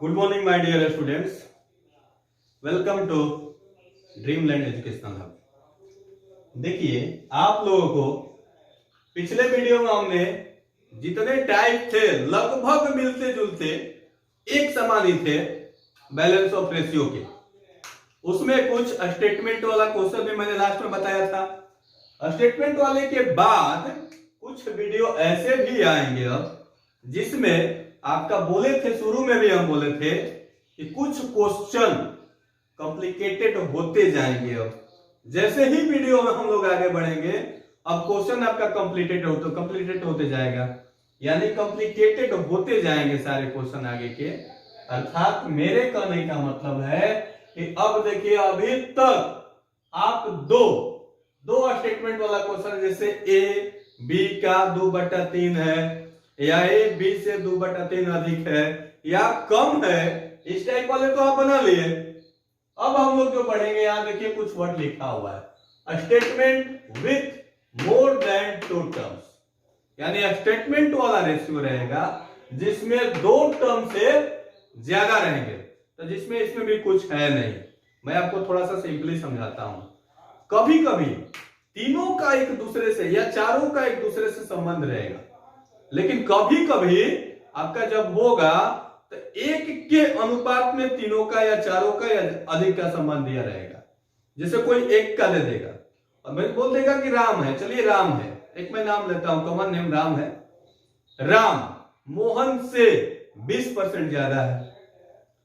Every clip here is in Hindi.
Good morning my dear students, welcome to Dreamland Educational Hub. देखिए, आप लोगों को पिछले वीडियो में हमने जितने टाइप थे लगभग मिलते जुलते एक समान ही थे बैलेंस ऑफ रेशियो के। उसमें कुछ स्टेटमेंट वाला क्वेश्चन भी मैंने लास्ट में बताया था। स्टेटमेंट वाले के बाद कुछ वीडियो ऐसे भी आएंगे अब जिसमें आपका बोले थे, शुरू में भी हम बोले थे कि कुछ क्वेश्चन कॉम्प्लिकेटेड होते जाएंगे। अब जैसे ही वीडियो में हम लोग आगे बढ़ेंगे अब क्वेश्चन आपका कंप्लीटेड होते जाएगा, यानी कॉम्प्लिकेटेड होते जाएंगे सारे क्वेश्चन आगे के। अर्थात मेरे कहने का मतलब है कि अब देखिए, अभी तक आप दो स्टेटमेंट वाला क्वेश्चन जैसे ए बी का 2/3 है या ए बी से 2/3 अधिक है या कम है, इस टाइप वाले तो आप बना लिए। अब हम लोग जो पढ़ेंगे, यहां देखिए कुछ वर्ड लिखा हुआ है, statement with more then 2 terms, यानी स्टेटमेंट वाला रेशियो रहेगा जिसमें 2 टर्म से ज्यादा रहेंगे। तो जिसमें इसमें भी कुछ है नहीं, मैं आपको थोड़ा सा सिंपली समझाता हूं। कभी कभी तीनों का एक दूसरे से या चारों का एक दूसरे से संबंध रहेगा, लेकिन कभी कभी आपका जब होगा तो एक के अनुपात में तीनों का या चारों का या अधिक का संबंध दिया रहेगा। जैसे कोई एक का दे देगा और मैं बोल देगा कि राम है, चलिए राम है, एक मैं नाम लेता हूं, कॉमन नेम राम है। राम मोहन से 20% ज्यादा है।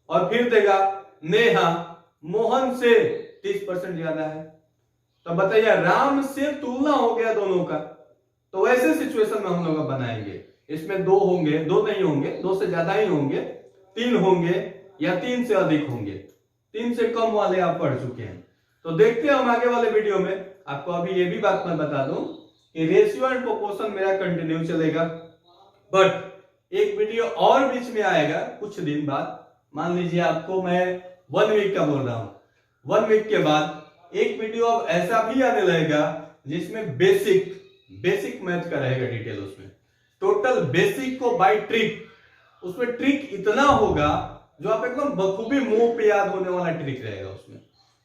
और फिर देगा नेहा मोहन से 30% ज्यादा है। तो बताइए, राम से तुलना हो गया दोनों का। तो वैसे सिचुएशन में हम लोग बनाएंगे, इसमें 2 होंगे, 2 नहीं होंगे, 2 से ज्यादा ही होंगे, 3 होंगे या 3 से अधिक होंगे। 3 से कम वाले आप पढ़ चुके हैं। तो देखते हैं हम आगे वाले वीडियो में। आपको अभी ये भी बात मैं बता दूं कि रेशियो एंड प्रोपोर्शन मेरा कंटिन्यू चलेगा, बट एक वीडियो और बीच में आएगा कुछ दिन बाद। मान लीजिए आपको मैं 1 वीक का बोल रहा हूं, 1 वीक के बाद एक वीडियो अब ऐसा भी आने लगेगा जिसमें बेसिक मैथ का रहेगा डिटेल। उसमें टोटल बेसिक को बाय ट्रिक, उसमें ट्रिक इतना होगा जो आप एकदम बखूबी मुंह पे याद होने वाला ट्रिक रहेगा उसमें,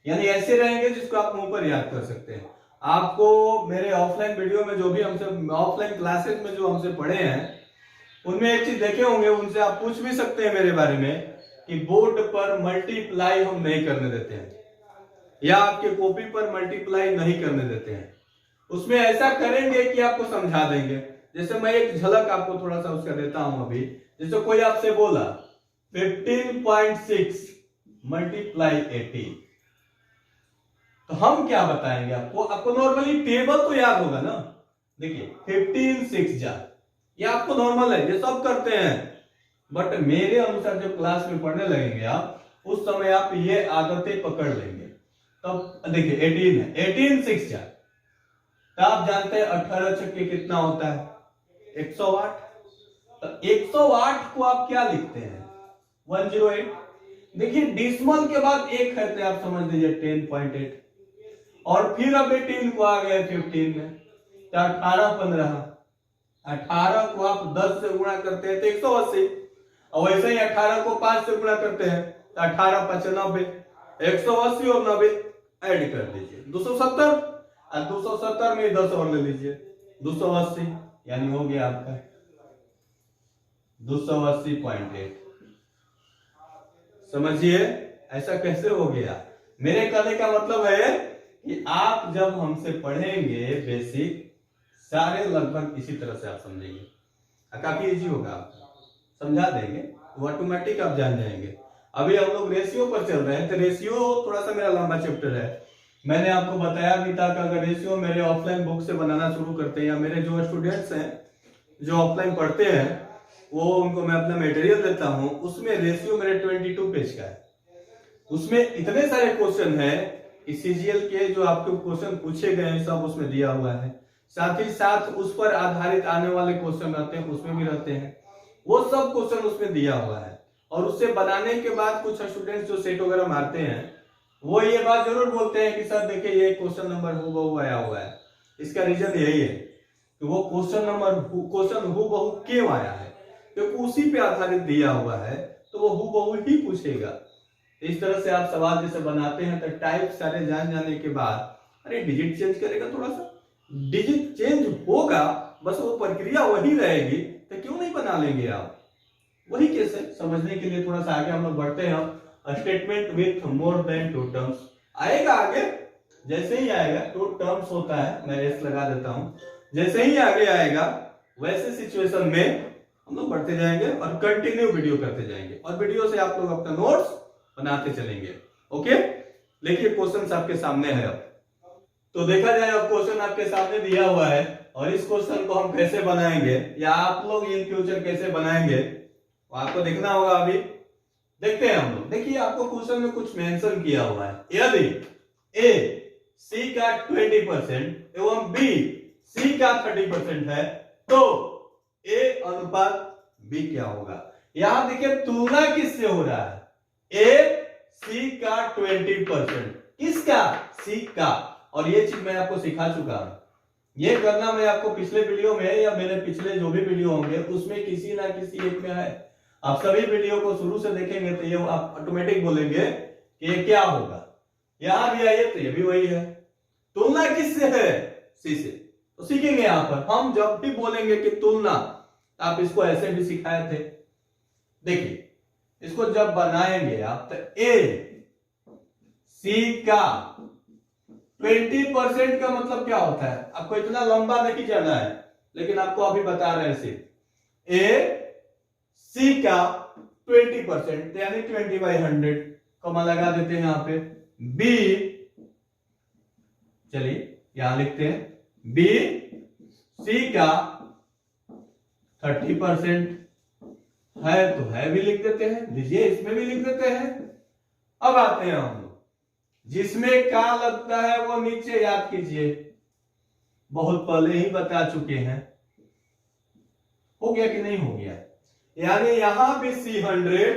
यानी ऐसे रहेंगे जिसको आप मुंह पर याद कर सकते हैं। आपको मेरे ऑफलाइन वीडियो में जो भी हमसे ऑफलाइन क्लासेस में जो हमसे पढ़े हैं उनमें एक चीज देखे होंगे, उनसे आप पूछ भी सकते हैं मेरे बारे में कि बोर्ड पर मल्टीप्लाई हम नहीं करने देते हैं या आपके कॉपी पर मल्टीप्लाई नहीं करने देते हैं। उसमें ऐसा करेंगे कि आपको समझा देंगे। जैसे मैं एक झलक आपको थोड़ा सा उसका देता हूं अभी। जैसे कोई आपसे बोला 15.6 मल्टीप्लाई 80, तो हम क्या बताएंगे आपको नॉर्मली टेबल तो याद होगा ना। देखिए 15 6 जा, ये आपको नॉर्मल है, ये सब करते हैं, बट मेरे अनुसार जब क्लास में पढ़ने लगेंगे आप, उस समय आप ये आदतें पकड़ लेंगे। तब देखिए 18 है, 18 6 जा, तो आप जानते हैं 18 छक्के कितना होता है, 108। तो 108 को आप क्या लिखते हैं, 108। देखिए डिसिमल के बाद एक है तो आप समझ लीजिए 10.8, और फिर अब 18 को आ गए 15 में, तो 18 15, 18 को आप 10 से गुणा करते हैं तो 180, और वैसे ही 18 को 5 से गुणा करते हैं तो 18 5 90, 180 और 90 ऐड कर दीजिए 270, और 270 में 10 और ले लीजिए 280, यानी हो गया आपका 280.8। समझिए ऐसा कैसे हो गया। मेरे कहने का मतलब है कि आप जब हमसे पढ़ेंगे बेसिक सारे लगभग इसी तरह से आप समझेंगे, काफी इजी होगा, आप समझा देंगे तो ऑटोमेटिक आप जान जाएंगे। अभी हम लोग रेशियो पर चल रहे हैं, तो रेशियो थोड़ा सा मेरा लंबा चैप्टर है। मैंने आपको बताया भी था कि अगर रेशियो मेरे ऑफलाइन बुक से बनाना शुरू करते हैं, या मेरे जो स्टूडेंट्स हैं जो ऑफलाइन पढ़ते हैं वो उनको मैं अपना मटेरियल देता हूं, उसमें रेशियो मेरे 22 पेज का है। उसमें इतने सारे क्वेश्चन है कि सीजीएल के जो आपके क्वेश्चन पूछे गए हैं सब उसमें दिया हुआ है। साथ ही साथ उस पर आधारित आने वाले क्वेश्चन रहते हैं, उसमें भी रहते हैं, वो सब क्वेश्चन उसमें दिया हुआ है। और उससे बनाने के बाद कुछ स्टूडेंट्स जो सेट वगैरह मारते हैं वो ये बात जरूर बोलते हैं कि सर देखिए ये क्वेश्चन नंबर हूबहू आया हुआ है। इसका रीजन यही है कि वो क्वेश्चन हूबहू क्यों आया है, क्योंकि उसी पे आधारित दिया हुआ है। तो वो हूबहू ही पूछेगा। इस तरह से आप सवाल जैसे बनाते हैं तो टाइप सारे जान जाने के बाद अरे डिजिट चेंज करेगा, थोड़ा सा डिजिट चेंज होगा, बस वो प्रक्रिया वही रहेगी, तो क्यों नहीं बना लेंगे आप। वही कैसे समझने के लिए थोड़ा सा आगे हम लोग बढ़ते हैं। Statement with more than two terms आएगा आगे, जैसे ही आएगा टू टर्म्स होता है, मैं एस लगा देता हूं, जैसे ही आगे आएगा वैसे सिचुएशन में हम लोग बढ़ते जाएंगे और कंटिन्यू वीडियो करते जाएंगे और वीडियो से आप लोग अपना नोट्स बनाते चलेंगे। ओके, देखिए क्वेश्चन आपके सामने है। अब तो देखा जाए, अब क्वेश्चन आपके सामने दिया हुआ है और इस क्वेश्चन को हम कैसे बनाएंगे या आप लोग इन फ्यूचर कैसे बनाएंगे वो आपको देखना होगा। अभी देखते हैं हम लोग। देखिए आपको क्वेश्चन में कुछ मेंशन किया हुआ है, यदि ए सी का 20% एवं बी सी का 30% है तो ए अनुपात बी क्या होगा। यहां देखिए तुलना किससे हो रहा है, ए सी का 20%, किसका, सी का। और ये चीज मैं आपको सिखा चुका हूं, ये करना मैं आपको पिछले वीडियो में या मेरे पिछले जो भी वीडियो होंगे उसमें किसी ना किसी एक में है। आप सभी वीडियो को शुरू से देखेंगे तो ये आप ऑटोमेटिक बोलेंगे कि ये क्या होगा। यहां भी आइए तो ये भी वही है, तुलना किससे है, सी से। तो सीखेंगे यहां पर हम जब भी बोलेंगे कि तुलना, आप इसको ऐसे भी सिखाए थे। देखिए इसको जब बनाएंगे आप तो ए सी का 20% का मतलब क्या होता है, आपको इतना लंबा नहीं जाना है लेकिन आपको अभी बता रहे हैं सिर्फ ए सी का 20% यानी 20/100 कमा लगा देते हैं यहां पे। बी, चलिए यहां लिखते हैं बी सी का 30% है तो है भी लिख देते हैं, लीजिए इसमें भी लिख देते हैं। अब आते हैं हम लोग, जिसमें का लगता है वो नीचे याद कीजिए, बहुत पहले ही बता चुके हैं। हो गया कि नहीं हो गया, यानी यहां भी C100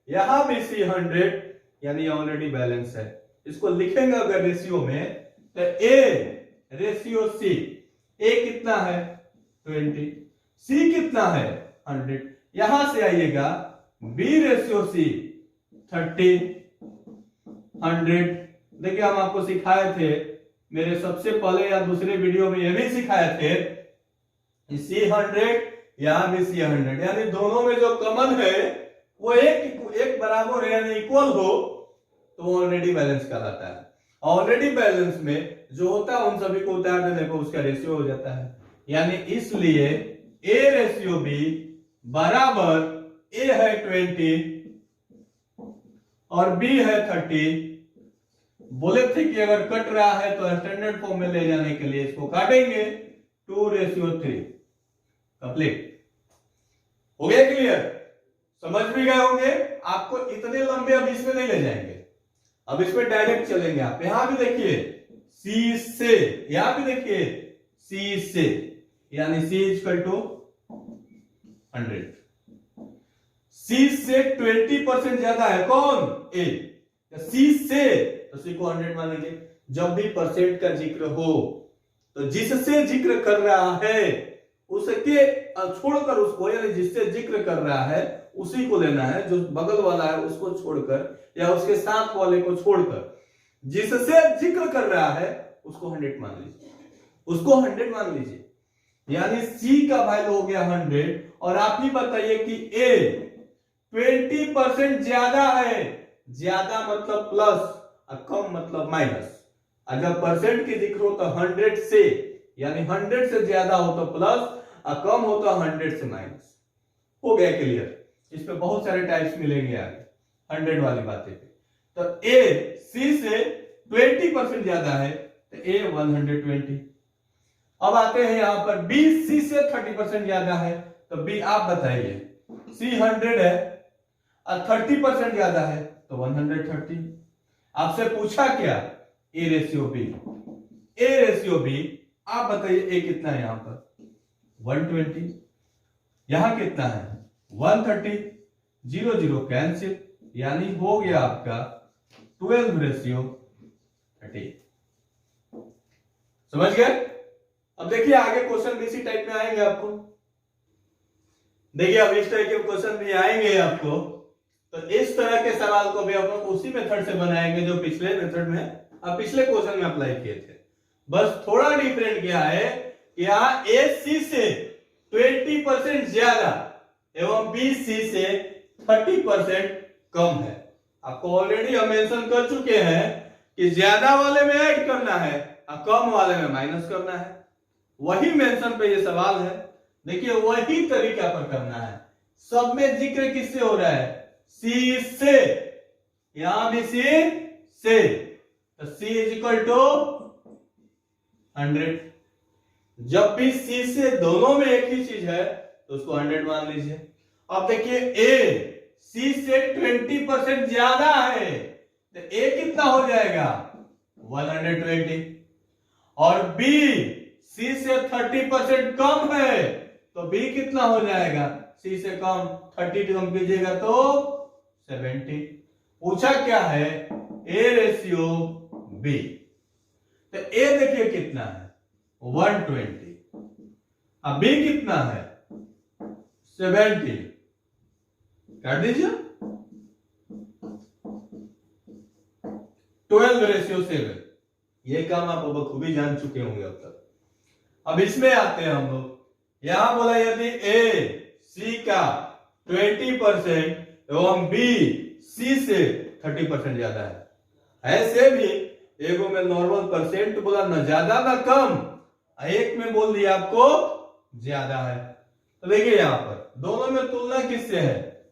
यहां भी C100 यानी ऑलरेडी बैलेंस है। इसको लिखेंगे अगर रेशियो में तो ए रेशियो सी, ए कितना है 20, सी कितना है 100। यहां से आइएगा बी रेशियो सी 30 100। देखिए हम आपको सिखाए थे मेरे सबसे पहले या दूसरे वीडियो में, ये भी सिखाए थे C100 यहां भी C100 यानी दोनों में जो कॉमन है वो एक बराबर है यानी इक्वल हो तो वो ऑलरेडी बैलेंस कहलाता है। ऑलरेडी बैलेंस में जो होता है उन सभी को उतार देने को उसका रेशियो हो जाता है। यानी इसलिए ए रेशियो बी बराबर ए है 20 और बी है 30। बोले थे कि अगर कट रहा है तो स्टैंडर्ड फॉर्म में ले जाने के लिए इसको काटेंगे 2:3। कंप्लीट हो गया, क्लियर, समझ भी गए होंगे। आपको इतने लंबे अब इसमें नहीं ले जाएंगे, अब इसमें डायरेक्ट चलेंगे। आप यहां भी देखिए सी से, यहां भी देखिए सी से यानी C = 100। सी से 20% ज्यादा है कौन, ए। सी से तो सी को 100 मानेंगे। जब भी परसेंट का जिक्र हो तो जिससे जिक्र कर रहा है उसके छोड़कर उसको, यानी जिससे जिक्र कर रहा है उसी को लेना है, जो बगल वाला है उसको छोड़कर या उसके साथ वाले को छोड़कर जिससे जिक्र कर रहा है उसको 100 मान लीजिए, उसको 100 मान लीजिए। यानी सी का वैल्यू हो गया 100 और आप ही बताइए कि ए 20% ज्यादा है, ज्यादा मतलब प्लस और कम मतलब माइनस। अगर परसेंट की जिक्र हो तो 100 से, यानी 100 से ज्यादा हो तो प्लस और कम हो तो 100 से माइनस। हो गया क्लियर। इस पे बहुत सारे टाइप्स मिलेंगे आगे 100 वाली बातें पे। तो ए सी से 20% ज्यादा है तो ए 120। अब आते हैं यहां पर बी सी से 30% ज्यादा है तो बी आप बताइए, सी 100 है और 30% ज्यादा है तो 130। आपसे पूछा क्या, A ratio B, A ratio B, आप बताइए ए कितना है यहां पर 120, यहां कितना है 130, 0 0 कैंसिल, यानी हो गया आपका 12:30। समझ गए। अब देखिए आगे क्वेश्चन भी इसी टाइप में आएंगे आपको। देखिए अब इस टाइप के क्वेश्चन भी आएंगे आपको। तो इस तरह के सवाल को भी हम लोग उसी मेथड से बनाएंगे जो पिछले मेथड में अब पिछले क्वेश्चन में अप्लाई किए थे। बस थोड़ा डिफरेंट क्या है कि यहाँ ए सी से 20% ज्यादा एवं बी सी से 30% कम है। आपको ऑलरेडी हम मेंशन कर चुके हैं कि ज्यादा वाले में ऐड करना है और कम वाले में माइनस करना है। वही मेंशन पे ये सवाल है। देखिए वही तरीका पर करना है। सब में जिक्र किससे हो रहा है? सी से। यहां भी सी से, तो सी इज इक्वल टू 100। जब भी सी से दोनों में एक ही चीज है तो उसको 100 मान लीजिए। अब देखिए ए सी से 20% ज्यादा है तो ए कितना हो जाएगा? 120। और बी सी से 30% कम है तो बी कितना हो जाएगा? सी से कम 30 कम कीजिएगा तो 70। पूछा क्या है? A ratio B. तो ए देखिए कितना है? 120। अब बी कितना है? 70। काट दीजिए। 12:7। ये काम आप बखूबी जान चुके होंगे अब तक। अब इसमें आते हैं हम लोग। यहां बोला यदि ए सी का 20% एवं बी सी से 30% ज्यादा है। ऐसे भी एगो में नॉर्मल परसेंट बोला ना ज्यादा ना कम, एक में बोल दिया आपको ज्यादा है। तो देखिए यहां पर दोनों में तुलना किससे है?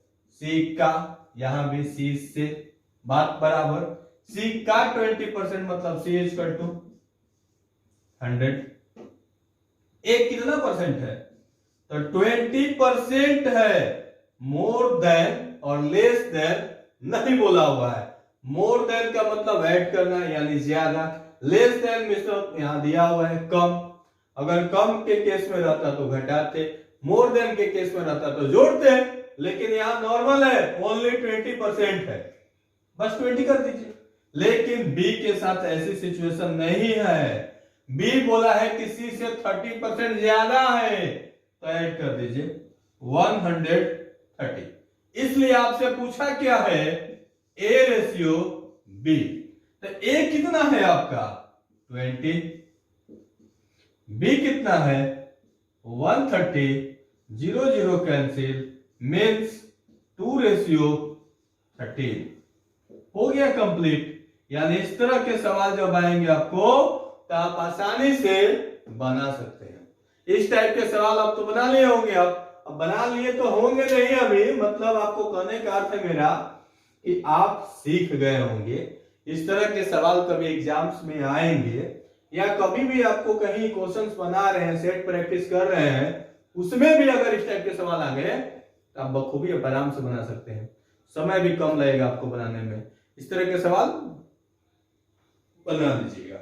सी का, यहां भी सी से, बात बराबर। सी का 20% मतलब सी इज इक्वल टू 100। एक कितना परसेंट है? तो 20% है। मोर देन और लेस देन नहीं बोला हुआ है। मोर देन का मतलब ऐड करना यानी ज्यादा, लेस देन मतलब यहां दिया हुआ है कम। अगर कम के केस में रहता तो घटाते, मोर देन के केस में रहता तो जोड़ते, लेकिन यहां नॉर्मल है, ओनली 20% है, बस 20 कर दीजिए। लेकिन बी के साथ ऐसी सिचुएशन नहीं है। बी बोला है कि सी से 30% ज्यादा है तो ऐड कर दीजिए 130। इसलिए आपसे पूछा क्या है? A ratio B. तो ए कितना है आपका? 20। बी कितना है? 130। 0 0 कैंसिल, मीन्स 2:13। हो गया कंप्लीट। यानी इस तरह के सवाल जब आएंगे आपको तो आप आसानी से बना सकते हैं। इस टाइप के सवाल आप तो बना लिए होंगे। अब बना लिए तो होंगे नहीं अभी, मतलब आपको कहने का अर्थ है मेरा कि आप सीख गए होंगे। इस तरह के सवाल कभी एग्जाम्स में आएंगे या कभी भी आपको कहीं क्वेश्चंस बना रहे हैं, सेट प्रैक्टिस कर रहे हैं, उसमें भी अगर इस टाइप के सवाल आ गए तो आप बखूबी आराम से बना सकते हैं। समय भी कम लगेगा आपको बनाने में। इस तरह के सवाल बना लीजिएगा।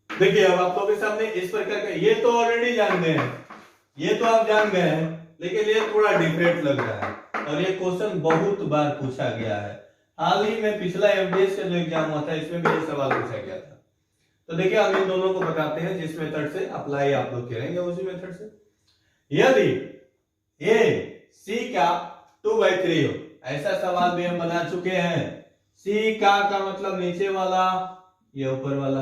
देखिए अब आप लोगों के सामने इस प्रकार का, ये तो ऑलरेडी जान गए हैं, ये तो आप जान गए हैं, लेकिन ये थोड़ा डिफरेंट लग रहा है और ये क्वेश्चन बहुत बार पूछा गया है। हाल ही में पिछला एमडीएस का जो एग्जाम हुआ था इसमें भी ये सवाल पूछा गया था। तो देखिए हम इन दोनों को बताते हैं जिस मेथड से अप्लाई आप लोग करेंगे उसी मेथड से। यदि ए सी का 2/3 हो, ऐसा सवाल भी हम बना चुके हैं। सी का मतलब नीचे वाला, ये ऊपर वाला।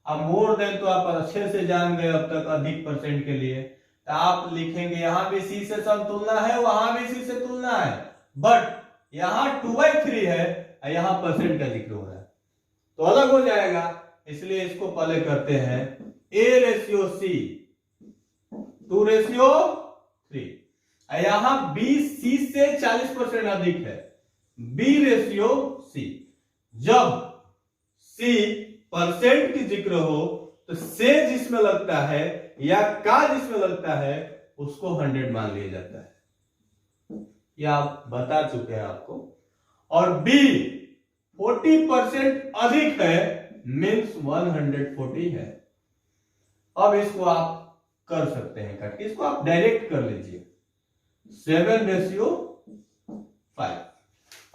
अब मोर देन तो आप अच्छे से जान गए अब तक, अधिक परसेंट के लिए तो आप लिखेंगे यहां भी सी से सम तुलना है, वहां भी सी से तुलना है, बट यहां 2/3 है और यहां परसेंट का जिक्र हो रहा है तो अलग हो जाएगा। इसलिए इसको पहले करते हैं ए रेशियो सी 2:3। यहां बी सी से 40% अधिक है, बी रेशियो सी। जब सी परसेंट की जिक्र हो तो से जिसमें लगता है या का जिसमें लगता है उसको 100 मान लिया जाता है। यह आप बता चुके हैं आपको। और बी 40% अधिक है, मीन्स 140 है। अब इसको आप कर सकते हैं कट, इसको आप डायरेक्ट कर लीजिए 7:5।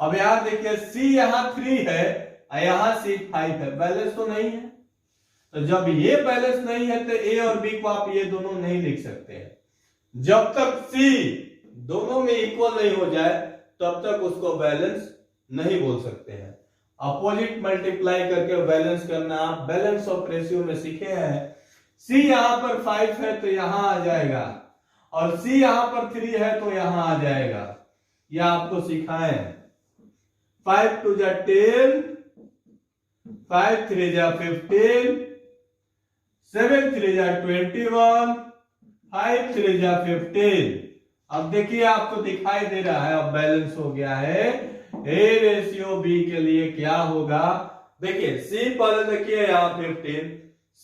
अब यहां देखिए सी यहां 3 है और यहां सी 5 है, बैलेंस तो नहीं है। तो जब ये बैलेंस नहीं है तो ए और बी को आप ये दोनों नहीं लिख सकते हैं। जब तक सी दोनों में इक्वल नहीं हो जाए तब तक उसको बैलेंस नहीं बोल सकते हैं। अपोजिट मल्टीप्लाई करके बैलेंस करना आप बैलेंस ऑफ रेशियो में सीखे हैं। सी यहां पर 5 है तो यहां आ जाएगा, और सी यहां पर 3 है तो यहां आ जाएगा। यह आपको सिखाए 5 2 जा 10, 5 3 जा 15, 7 3 जा 21, 5 3 जा 15। अब देखिए आपको दिखाई दे रहा है, अब बैलेंस हो गया है। ए रेशियो बी के लिए क्या होगा, देखिए सी पहले देखिए यहां 15,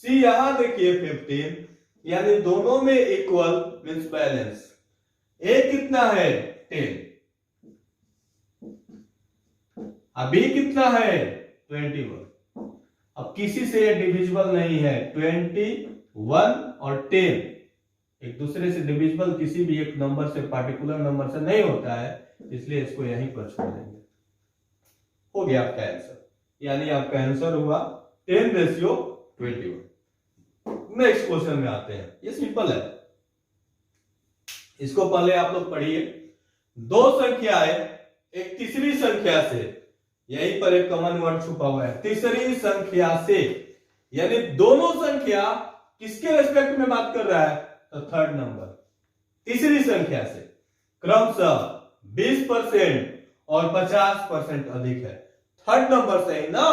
सी यहां देखिए 15, यानी दोनों में इक्वल मींस बैलेंस। ए कितना है 10, अब बी कितना है 21। अब किसी से ये डिविजिबल नहीं है, 21 और 10 एक दूसरे से डिविजिबल किसी भी एक नंबर से पार्टिकुलर नंबर से नहीं होता है, इसलिए इसको यहीं पर छोड़ देंगे। हो गया आपका आंसर, यानी आपका आंसर हुआ 10 रेशियो 21। नेक्स्ट क्वेश्चन में आते हैं, ये सिंपल है, इसको पहले आप लोग पढ़िए। दो संख्याएं एक तीसरी संख्या से, यहीं पर एक कॉमन वर्ड छुपा हुआ है, तीसरी संख्या से, यानी दोनों संख्या किसके रेस्पेक्ट में बात कर रहा है, तो थर्ड नंबर तीसरी संख्या से क्रमशः 20% और 50% अधिक है। थर्ड नंबर से ही ना,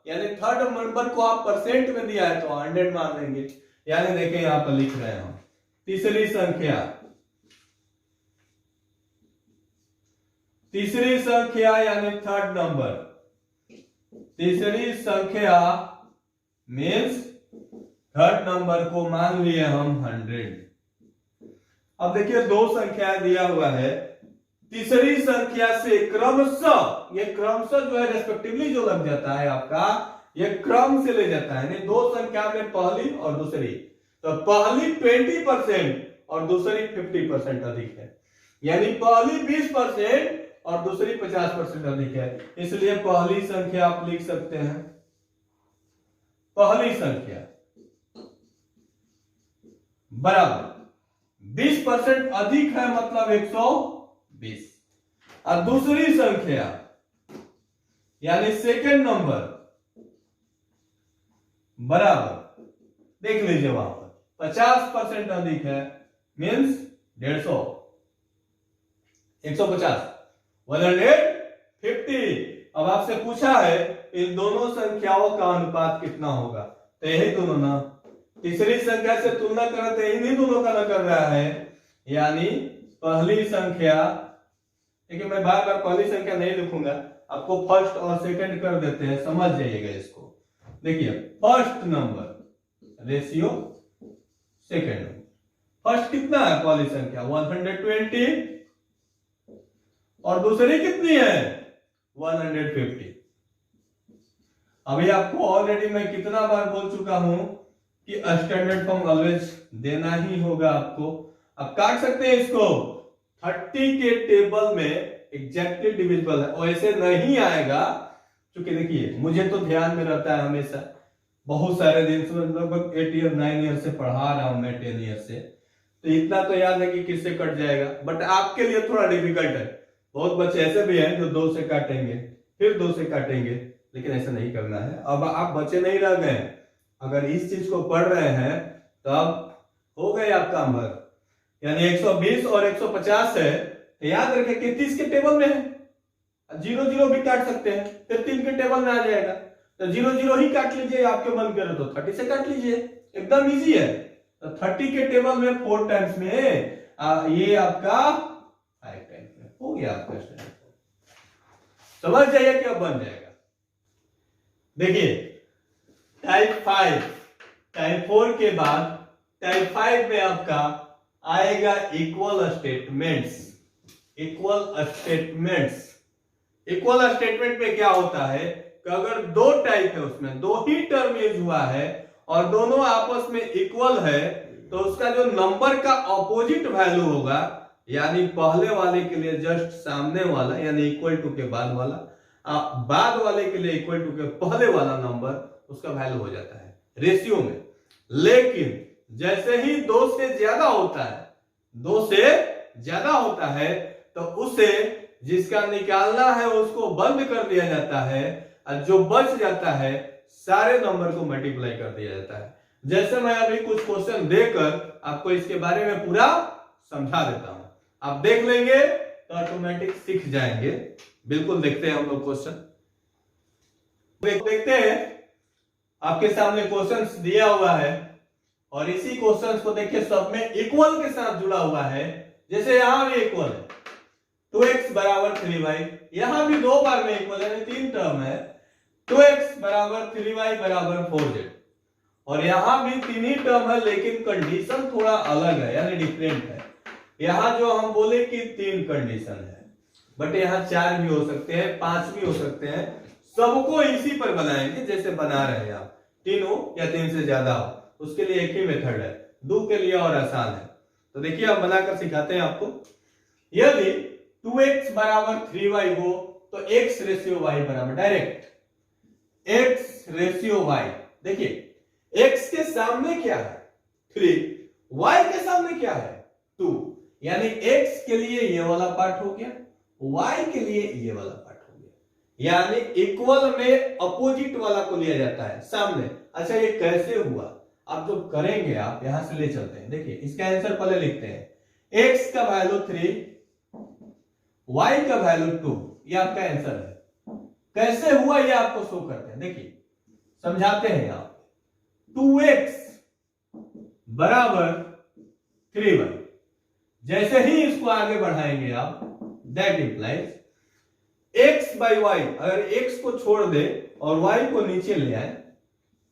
यानी थर्ड नंबर को आप परसेंट में दिया है तो 100 मान लेंगे। यानी देखें यहां पर लिख रहे हैं हम तीसरी संख्या यानी थर्ड नंबर, तीसरी संख्या मीन्स थर्ड नंबर को मान लिए हम 100। अब देखिए दो संख्या दिया हुआ है, तीसरी संख्या से क्रमशः, ये क्रमशः जो है रेस्पेक्टिवली जो लग जाता है आपका, ये क्रम से ले जाता है, यानी दो संख्या में पहली और दूसरी, तो पहली 20% और दूसरी 50% अधिक है, यानी पहली 20% और दूसरी 50% अधिक है। इसलिए पहली संख्या आप लिख सकते हैं, पहली संख्या बराबर 20% अधिक है मतलब 120, और दूसरी संख्या यानी सेकेंड नंबर बराबर, देख लीजिए वहां पर 50% अधिक है मीन्स 150, 150 150। अब आपसे पूछा है इन दोनों संख्याओं का अनुपात कितना होगा, तो यही दोनों ना, तीसरी संख्या से तुलना करें तो इन्हीं दोनों का न कर रहा है, यानी पहली संख्या, देखिए मैं बार बार पहली संख्या नहीं लिखूंगा, आपको फर्स्ट और सेकंड कर देते हैं, समझ जाइएगा इसको। देखिए first number ratio second number, first कितना है पहली संख्या 120 और दूसरी कितनी है 150। अभी आपको ऑलरेडी मैं कितना बार बोल चुका हूं कि स्टैंडर्ड फॉर्म ऑलवेज देना ही होगा आपको। अब काट सकते हैं इसको, 30 के टेबल में एग्जैक्टली डिविजिबल है, और ऐसे नहीं आएगा, क्योंकि देखिए मुझे तो ध्यान में रहता है हमेशा, बहुत सारे दिन से, लगभग 8 ईयर 9 ईयर से पढ़ा रहा हूं मैं, 10 ईयर से, तो इतना तो याद है कि किससे कट जाएगा। बट आपके लिए थोड़ा डिफिकल्ट है, बहुत बच्चे ऐसे भी हैं जो 2 से काटेंगे फिर 2 से काटेंगे, लेकिन ऐसा नहीं करना है। अब आप बच्चे नहीं रह गए, अगर इस चीज को पढ़ रहे हैं तो अब हो गए आप काम भर, यानी 120 और 150 है, तो याद रखें कि 30 के टेबल में है, 0 भी काट सकते हैं, फिर 3 के टेबल में आ जाएगा, तो 0 ही काट लीजिए, आपके मन करे तो 30 से काट लीजिए, एकदम इजी है। तो 30 के टेबल में 4 टाइम्स में ये आपका 5 टाइम्स में हो गया आपका स्टैंडर्ड। समझ जाइए कि अब बन जाएगा। देखिए टाइप 5, टाइप 4 के बाद टाइप 5 में आपका आएगा इक्वल स्टेटमेंट्स। इक्वल स्टेटमेंट में क्या होता है कि अगर दो टाइप है, उसमें दो ही टर्म यूज हुआ है और दोनों आपस में इक्वल है, तो उसका जो नंबर का ऑपोजिट वैल्यू होगा, यानी पहले वाले के लिए जस्ट सामने वाला यानी इक्वल टू के बाद वाला, बाद वाले के लिए इक्वल टू के पहले वाला नंबर, उसका वैल्यू हो जाता है रेशियो में। लेकिन जैसे ही 2 से ज्यादा होता है, 2 से ज्यादा होता है तो उसे जिसका निकालना है उसको बंद कर दिया जाता है और जो बच जाता है सारे नंबर को मल्टीप्लाई कर दिया जाता है। जैसे मैं अभी कुछ क्वेश्चन देकर आपको इसके बारे में पूरा समझा देता हूं, आप देख लेंगे तो ऑटोमेटिक सीख जाएंगे। बिल्कुल देखते हैं हम लोग क्वेश्चन, देखते हैं। आपके सामने क्वेश्चंस दिया हुआ है और इसी क्वेश्चंस को देखिए सब में इक्वल के साथ जुड़ा हुआ है। जैसे यहां भी इक्वल है 2x बराबर 3y, यहां भी 2 बार में इक्वल है, 3 टर्म है 2x बराबर 3y बराबर 4z, और यहां भी 3 ही टर्म है लेकिन कंडीशन थोड़ा अलग है यानी डिफरेंट है। यहां जो हम बोले कि 3 कंडीशन है बट यहां 4 भी हो सकते हैं 5 भी हो सकते हैं, सबको इसी पर बनाएंगे जैसे बना रहे हैं आप, 3 हो या 3 से ज्यादा हो, उसके लिए एक ही मेथड है, 2 के लिए और आसान है। तो देखिए हम बनाकर सिखाते हैं आपको। यदि 2x बराबर 3y हो तो x रेशियो y बराबर डायरेक्ट x रेशियो y, देखिए x के सामने क्या है 3, y के सामने क्या है 2, यानी x के लिए ये वाला पार्ट हो गया, y के लिए ये वाला पार्ट हो गया, यानी इक्वल में अपोजिट वाला को लिया जाता है सामने। अच्छा ये कैसे हुआ आप जो करेंगे आप यहां से ले चलते हैं। देखिए इसका आंसर पहले लिखते हैं, x का वैल्यू 3 y का वैल्यू 2, ये आपका आंसर है। कैसे हुआ ये आपको शो करते हैं, देखिए समझाते हैं आप। 2x बराबर 3y, जैसे ही इसको आगे बढ़ाएंगे आप that implies x by Y, अगर x को छोड़ दे और y को नीचे ले आए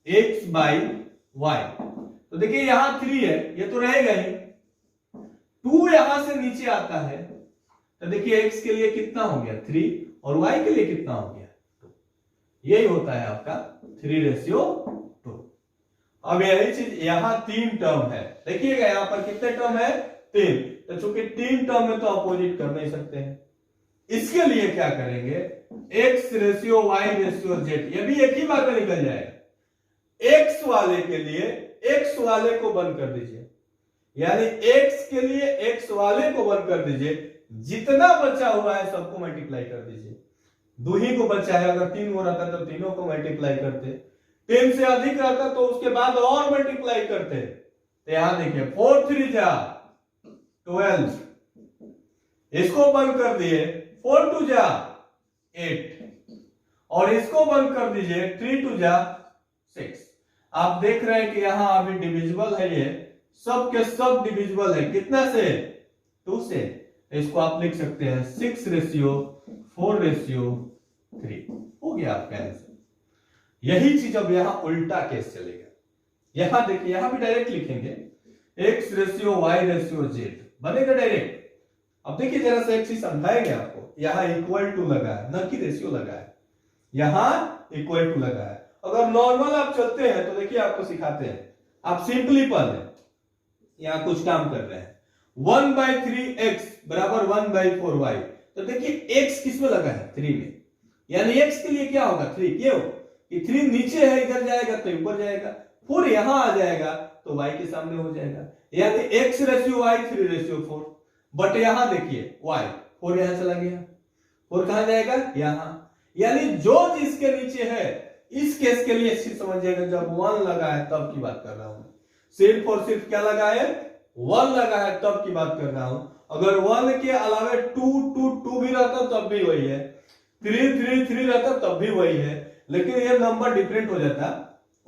x बाई वाई, तो देखिए यहां 3 है ये तो रहेगा ही, 2 यहां से नीचे आता है तो देखिए x के लिए कितना हो गया 3 और y के लिए कितना हो गया 2, यही होता है आपका 3:2। अब यही चीज यहां 3 टर्म है, देखिएगा यहां पर कितने टर्म है 3, तो चूंकि 3 टर्म में तो अपोजिट कर नहीं सकते हैं, इसके लिए क्या करेंगे x ratio y ratio z, ये भी एक ही बार में निकल जाएगा। x वाले के लिए x वाले को बंद कर दीजिए, यानी x के लिए x वाले को बंद कर दीजिए, जितना बचा हुआ है सबको मल्टीप्लाई कर दीजिए। 2 ही को बचा है, अगर 3 हो रहता तो तीनों को मल्टीप्लाई करते, 3 से अधिक रहता तो उसके बाद और मल्टीप्लाई करते। तो यहां देखिए 4 3 जा 12, इसको बंद कर दिए 4 2 जा 8 और इसको बंद कर दीजिए 3 2 जा 6। आप देख रहे हैं कि यहां अभी डिविजिबल है, ये सब के सब डिविजिबल है, कितना से 2 से, इसको आप लिख सकते हैं 6:4:3, हो गया आपका आंसर। यही चीज अब यहां उल्टा केस चलेगा, यहां देखिए यहां भी डायरेक्ट लिखेंगे x/y/z बनेगा डायरेक्ट। अब देखिए जरा से एक चीज समझाएंगे आपको, यहां इक्वल टू लगा है न कि रेशियो लगा है, यहां इक्वल टू लगा है। अगर नॉर्मल आप चलते हैं तो देखिए आपको सिखाते हैं, आप सिंपली पढ़ लें, यहां कुछ काम कर रहे हैं 1/3x बराबर 1/4y, तो देखिए x किसमें लगा है 3 में, यानी x के लिए क्या होगा 3, क्यों कि 3 नीचे है इधर जाएगा तो ऊपर जाएगा, 4 यहां आ जाएगा तो y के सामने हो जाएगा, यानी x/y 3/4। बट यहां देखिए y 4 यहां चला गया, 4 कहां जाएगा यहां, यानी जो जिसके नीचे है इस केस के लिए सिर्फ समझिएगा जब 1 लगा है तब की बात कर रहा हूं, सिर्फ और सिर्फ क्या लगा है 1 लगा है तब की बात कर रहा हूं। अगर 1 के अलावे 2 2 2 भी रहता तब भी वही है, 3 3 3 रहता तब भी वही है, लेकिन ये नंबर डिफरेंट हो जाता,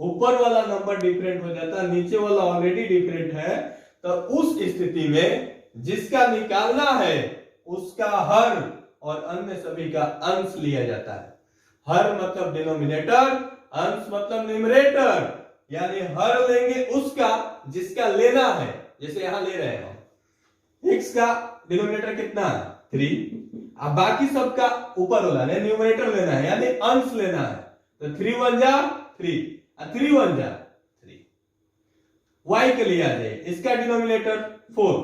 ऊपर वाला नंबर डिफरेंट हो जाता, नीचे वाला ऑलरेडी डिफरेंट है, तो उस स्थिति में जिसका निकालना है उसका हर और अन्य सभी का अंश लिया जाता है। हर मतलब डिनोमिनेटर, अंश मतलब न्यूमरेटर, यानी हर लेंगे उसका जिसका लेना है, जैसे यहां ले रहे हैं x का डिनोमिनेटर कितना है 3, अब बाकी सबका ऊपर वाला न्यूमरेटर लेना है यानी अंश लेना है, तो 3 1 जा 3 3 1 जा 3। y के लिए आ जाए, इसका डिनोमिनेटर 4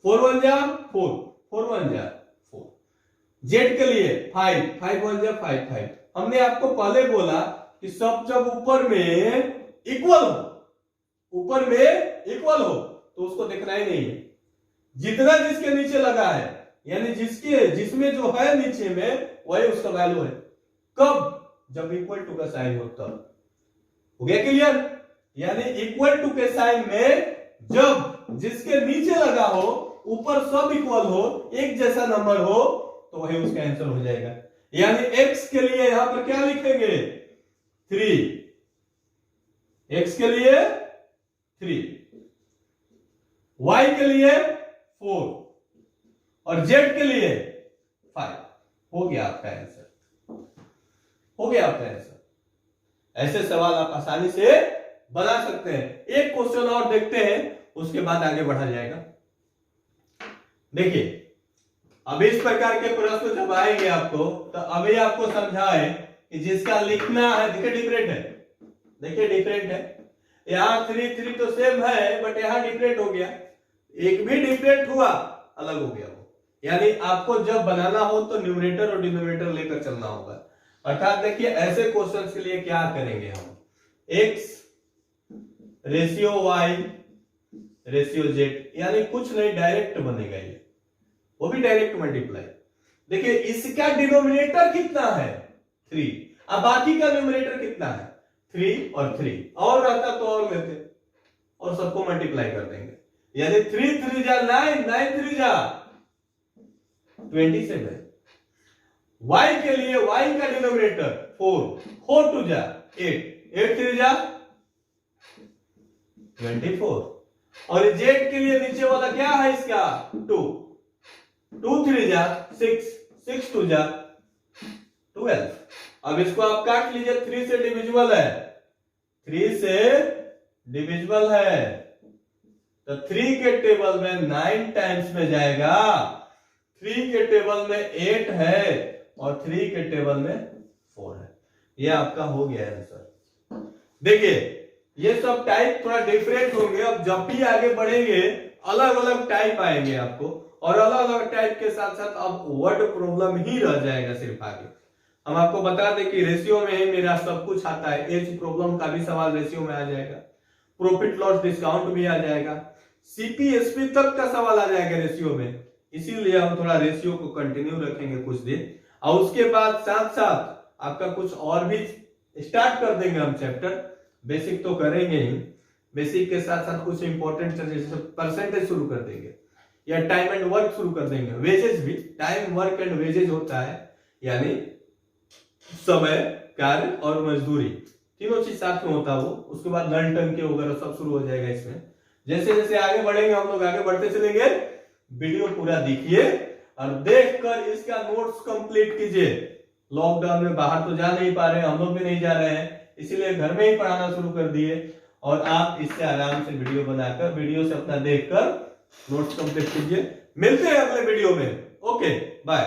4 1 जा 4 4 1 जा 4। z के लिए 5 5 1 जा 5 5। हमने आपको पहले बोला कि सब जब ऊपर में इक्वल हो, ऊपर में इक्वल हो तो उसको देखना ही नहीं है, जितना जिसके नीचे लगा है, यानी जिसमें जो है नीचे में वही उसका वैल्यू है। कब? जब इक्वल टू का साइन हो तब। हो गया क्लियर? यानी इक्वल टू के साइन में जब जिसके नीचे लगा हो ऊपर सब इक्वल हो, एक जैसा नंबर हो, तो वही उसका आंसर हो जाएगा। यानी x के लिए यहां पर क्या लिखेंगे? 3, x के लिए 3, y के लिए 4 और z के लिए 5। हो गया आपका आंसर, हो गया आपका आंसर। ऐसे सवाल आप आसानी से बना सकते हैं। एक क्वेश्चन और देखते हैं, उसके बाद आगे बढ़ा जाएगा। देखिए, अब इस प्रकार के प्रश्न जब आएंगे आपको, तो अभी आपको समझाए कि जिसका लिखना है, देखिए डिफरेंट है, देखिए डिफरेंट है। यहाँ 3 तो सेम है, बट यहाँ डिफरेंट हो गया। एक भी डिफरेंट हुआ, अलग हो गया वो। यानी आपको जब बनाना हो तो न्यूमरेटर और डिनोमिनेटर लेकर चलना होगा। अर्थात देखिए, ऐसे क्वेश्चन के लिए क्या करेंगे हम? x ratio y ratio z, यानी कुछ नहीं, डायरेक्ट बनेगा ये, वो भी डायरेक्ट मल्टीप्लाई। देखिए, इसका डिनोमिनेटर कितना है? 3। अब बाकी का न्यूमरेटर कितना है? 3 और 3, और रहता तो और लेते और सबको मल्टीप्लाई कर देंगे। यानी 3 3 जा 9, 9 3 जा 27। y के लिए y का डिनोमिनेटर 4, 4 2 जा 8, 8 3 जा 24। और z के लिए नीचे वाला क्या है इसका? 2, 2 3 जा 6, 6 2 जा 12। अब इसको आप काट लीजिए, 3 से डिविजिबल है, 3 से डिविजिबल है, तो 3 के टेबल में 9 टाइम्स में जाएगा, 3 के टेबल में 8 है और 3 के टेबल में 4 है। ये आपका हो गया आंसर। देखिए, ये सब टाइप थोड़ा डिफरेंट होंगे। अब जब भी आगे बढ़ेंगे अलग अलग टाइप आएंगे आपको, और अलग अलग टाइप के साथ साथ अब वर्ड प्रॉब्लम ही रह जाएगा सिर्फ आगे। हम आपको बता दें कि रेशियो में ही मेरा सब कुछ आता है। एज प्रॉब्लम का भी सवाल रेशियो में आ जाएगा, प्रॉफिट लॉस डिस्काउंट भी आ जाएगा, सीपीएसपी तक का सवाल आ जाएगा रेशियो में। इसीलिए हम थोड़ा रेशियो को कंटिन्यू रखेंगे कुछ दिन, और उसके बाद साथ साथ आपका कुछ और भी स्टार्ट कर देंगे हम चैप्टर। बेसिक तो करेंगे ही, बेसिक के साथ साथ कुछ इंपॉर्टेंट जैसे परसेंटेज शुरू कर देंगे, या टाइम एंड वर्क शुरू कर देंगे। वेजेस भी, टाइम वर्क एंड वेजेज होता है, यानी समय, कार्य और मजदूरी, तीनों चीज साथ में होता है वो। उसके बाद नल टंकी वगैरह सब शुरू हो जाएगा इसमें। जैसे जैसे आगे बढ़ेंगे हम लोग आगे बढ़ते चलेंगे। वीडियो पूरा देखिए और देखकर इसका नोट्स कंप्लीट कीजिए। लॉकडाउन में बाहर तो जा नहीं पा रहे, हम लोग भी नहीं जा रहे हैं, इसीलिए घर में ही पढ़ाना शुरू कर दिए। और आप इससे आराम से वीडियो बनाकर, वीडियो से अपना देखकर नोट्स कंप्लीट कीजिए। मिलते हैं अगले वीडियो में। Okay, bye.